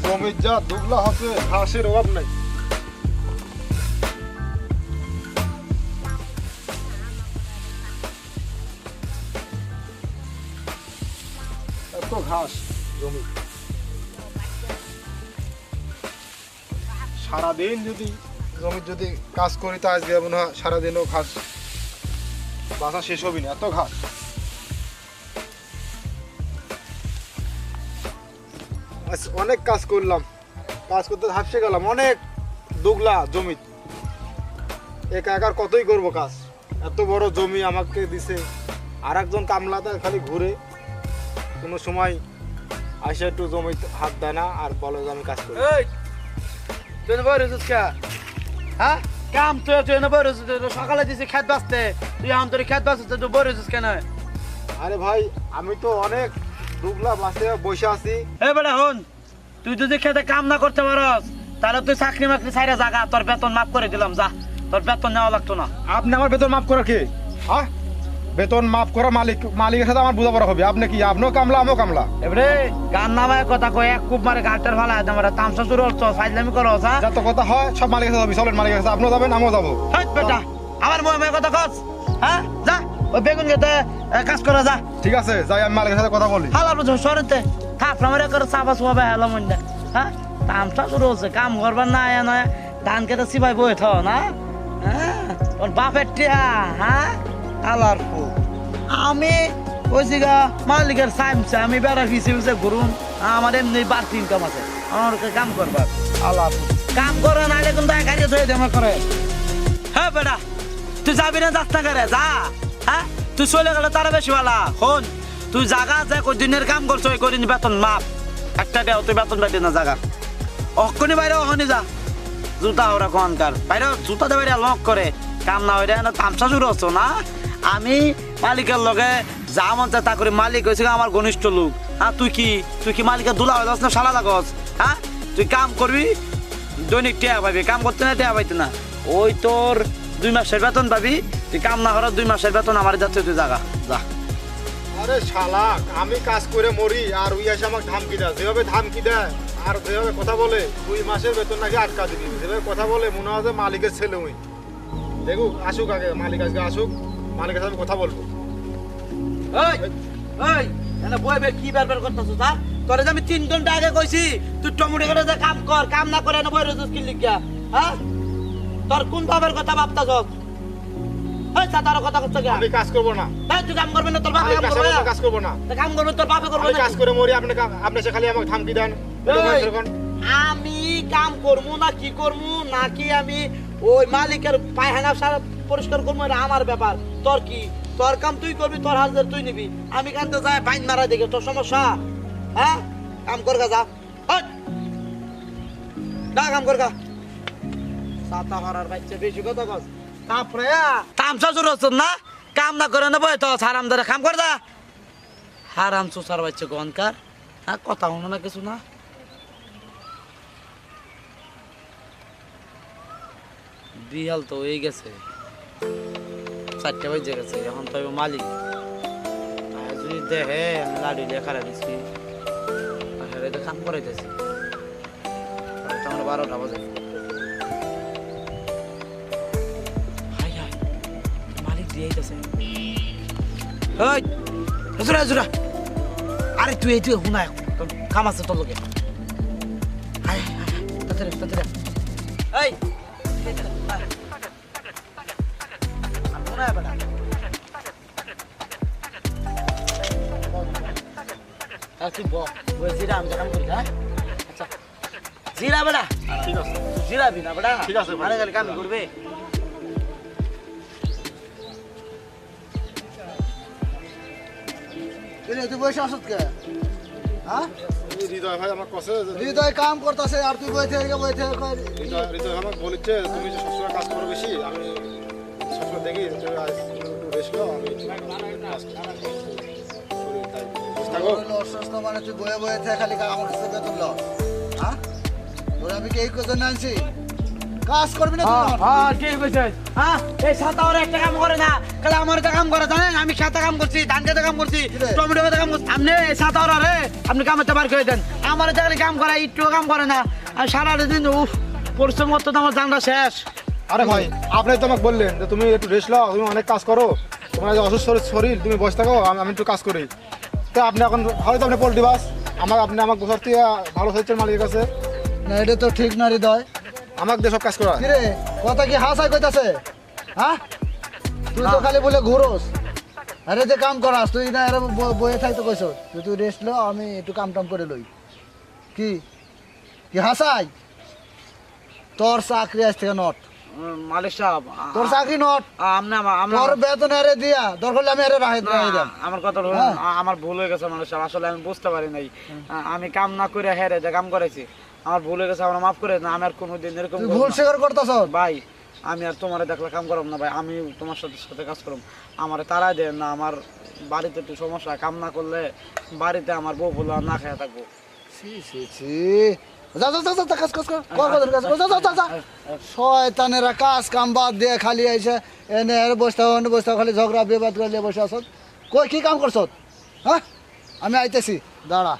জমির যা দুগলা হচ্ছে, ঘাসের অভাব নাই। এত ঘাস জমি, সারাদিন যদি জমির যদি কাজ করি তা আজকে মনে হয় সারাদিনও ঘাস বাসা শেষ হবি না, এত ঘাস। আজ অনেক কাজ করলাম, কাজ করতে হাঁপসে গেলাম, অনেক দুগলা জমি, একা একার কতই করব কাজ। এত বড় জমি আমাকে দিছে, আর একজন কামলাতে খালি ঘুরে, কোনো সময় আসে একটু জমি হাত দেয় না, আর বলে যে আমি কাজ করি। তুই বড় হ্যাঁ কাম তুই বড় সকালে দিছি খেত বাঁচতে, তুই এখন তোর খেত বাঁচতে তুই বড় কেন? আরে ভাই আমি তো অনেক দুগলা বাসে বসে আছি। এ বেটা হন, তুই যদি খেতে কাম না করতে পারস তাহলে তুই চাকরি মাকরি ছাইরা জাগা, তোর বেতন মাফ করে দিলাম, যা, তোর বেতন নেওয়া লাগতো না। আপনি আমার বেতন মাফ করা কে? হ্যাঁ, বেতন মাফ করা মালিকের সাথে আমার বোঝাপড়া হবে। আপনি কি আপনিও কামলা আমিও কামলা? এবারে গান নামায় কথা কয় এক কুপ মারে ঘাটের ফালা আমার তামসা শুরু হচ্ছে, ফাইজলামি করো। যত কথা হয় সব মালিকের সাথে যাবি, চলেন মালিকের সাথে, আপনিও যাবেন আমিও যাবো। বেটা আমার মনে কথা কস, হ্যাঁ যা ওই বেগুন খেতে কাজ করে যা। ঠিক আছে, যাই আমি মালিকের সাথে কথা বলি। হালা বুঝো সরতে থাপলা মারে করে চাপা চুয়াবে হেলো মন্ডা, হ্যাঁ তামসা শুরু হচ্ছে, কাম করবার না আয়া নয় ধান খেতে চিপাই বই থ না, হ্যাঁ ওর বাপের টিয়া, হ্যাঁ আলার ফু। আমি কইছি গা মালিকের সাইমছে, আমি বেড়া ফিসে ঘুরুন, আমার এমনি বাড়তি ইনকাম আছে, আমার কাম করবার আলার কাম করে নাইলে কিন্তু একাই ধরে দেওয়া করে। হ্যাঁ বেটা তুই যাবি না, যাস না করে যা, হ্যাঁ তুই চলে গেলে তারা বেশি ভালো। শোন তুই জাগা যে দিনের কাম করছো ওই করিনি বেতন মাপ একটা দেও, তুই বেতন পাইবি না জাগা অক্ষণি বাইরে অহনি যা, জুতা ওরা কনকার বাইরে জুতা দে বাইরে লক করে কাম না হইরে না তামসা শুরু হচ্ছ না। আমি মালিকের লগে যা মন চায় তা করি, মালিক হয়েছে আমার ঘনিষ্ঠ লোক। হ্যাঁ তুই কি মালিকের দুলা হয়ে যাস না শালা লাগস? হ্যাঁ তুই কাম করবি দৈনিক টেয়া পাবি, কাম করতে না টেয়া পাইতে না, ওই তোর 2 মাসের বেতন পাবি, তুই কাম না করার 2 মাসের বেতন আমার যাচ্ছে, তুই জাগা যা। আরে শালা আমি কাজ করে মরি আর ওই এসে আমাকে ধামকি দেয়, যেভাবে ধামকি দেয় আর যেভাবে কথা বলে 2 মাসের বেতন নাকি আটকা দিবি, যেভাবে কথা বলে মনে হয় যে মালিকের ছেলে। ওই দেখুক আসুক, আগে মালিক আজকে আসুক, মালিকের সাথে আমি কথা বলবো। এই এই এনে বইবে কি বের করতেছস? হ্যাঁ তোরে যে আমি 3 ঘন্টা আগে কইছি তুই টমেটো করে যে কাম কর, কাম না করে না বই রসুস কি লিখিয়া? হ্যাঁ তোর কোন বাবার কথা ভাবতাছস? এই সাতার কথা কইছ কি? আমি কাজ করব না। এই তুই কাম করবি না, তোর বাবা কাম করবে? কাজ করব না। তুই কাম করবি তোর বাবা করবে আমি না? কাজ করে মরি, আপনি সে খালি আমাকে ধামকি দেন। আমি কাম করবো না কি করবো নাকি আমি ওই মালিকের পায়খানা সারা পরিষ্কার করবো, এটা আমার ব্যাপার। তোর কি? তোর কাম তুই করবি, তোর হাজার তুই নিবি, আমি কানতে যাই বাইন মারা দেখে তোর সমস্যা? হ্যাঁ কাম করগা যা, যা কাম করগা। সাতা হারার বাচ্চা বেশি কথা কস, তারপরে তামসা জোর হচ্ছ না, কাম না করে নেবো তো হারাম ধরে কাম কর যা। হারাম চোষার বাচ্চা গনকার, হ্যাঁ কথা হলো না কিছু না। বিহাল তো হয়ে গেছে, 4টা বাজে গেছে, এখন তো মালিক যদি দেখে আমি লাড়ি দিয়ে খারা দিচ্ছি কাম করাইতেছি, আমরা 12টা বাজে। মালিক দিয়েছে, আরে তুই তুই শুনা কাম আছে তোর লোকে, এই জিরা আমি কাম করি, হ্যাঁ আচ্ছা জিরা বেড়া, ঠিক আছে জিরাবি না বেড়া, ঠিক আছে মানে খালি কাম করবে। তুই বসে আসত কে? হ্যাঁ হৃদয় ভাই আমার কাছে হৃদয় কাম করতেছে আর তুই বই থেকে হৃদয় আমাকে বলেছে তুমি যে সবসময় কাজ করো বেশি, আমি সবসময় দেখি তুমি আজ একটু রেস্ট নাও, আমি অসুস্থ মানে তুই বয়ে বয়ে থেকে খালি আমার কাছে বেতন ল। হ্যাঁ তোর আমি কি এই কথা আনছি? কাজ করবি না তুই? হ্যাঁ ঠিক আছে। হ্যাঁ এই সাতা ওরা একটা কাম করে না কাল আমার একটা কাম করে জানেন আমি সাতা কাম করছি ধান খেতে কাম করছি কিরে? টমেটো খেতে কাম করছি আপনি এই সাতা ওরা রে আপনি কামেতে বার করে দেন আমার দেখলে কাম করে একটু কাম করে না আর সারা দিন উফ পরিশ্রম করতে তো আমার জানটা শেষ আরে ভাই আপনি তো আমাকে বললেন যে তুমি একটু রেস্ট নাও, তুমি অনেক কাজ করো, তোমার যে অসুস্থ শরীর তুমি বসে থাকো, আমি একটু কাজ করি। তো আপনি এখন হয়তো আপনি পোল্ট্রি বাস আপনি আমাকে বসার থেকে ভালো হয়েছে মালিকের কাছে, না এটা তো ঠিক না হৃদয়। আমাকে দিয়ে সব কাজ করা। কিরে কথা কি হাসাই কইতাছে? হ্যাঁ তুই তো খালি বলে ঘুরোস, আরে যে কাম করাস তুই না আরে বয়ে থাকতে কইছ তুই রেস্ট লো, আমি একটু কাম টাম করে লই। কি কি হাসাই? তোর চাকরি আজ থেকে নট, মালিক সাহেব তোর চাকরি নট, তোর বেতন আরে দিয়া দরকার হলে আমি আরে রাখি দাম। আমার কথা হলো, হ্যাঁ। আমার ভুল হয়ে গেছে মানুষ আসলে আমি বুঝতে পারি নাই আমি কাম না করে হেরে যে কাম করেছি আমার ভুল হয়ে গেছে আমার মাফ করে না আমি আর কোনোদিন এরকম তুই করব ভুল না। স্বীকার করতেছ? ভাই আমি আর তোমার দেখলে কাম করব না ভাই, আমি তোমার সাথে সাথে কাজ করব। আমার তাড়াই দেন না, আমার বাড়িতে একটু সমস্যা, কাম না করলে বাড়িতে আমার বউ বলে না খেয়ে থাকবো। ছি ছি ছি, যা যা যা যা কাজ কাজ কর কর কর কাজ কর, যা যা যা যা। শয়তানেরা কাজ কাম বাদ দিয়ে খালি আইছে এনে আর বসতে অন্য বসতে খালি ঝগড়া বিবাদ করে বসে আসত। কই কি কাম করছত? হ্যাঁ আমি আইতেছি, দাঁড়া।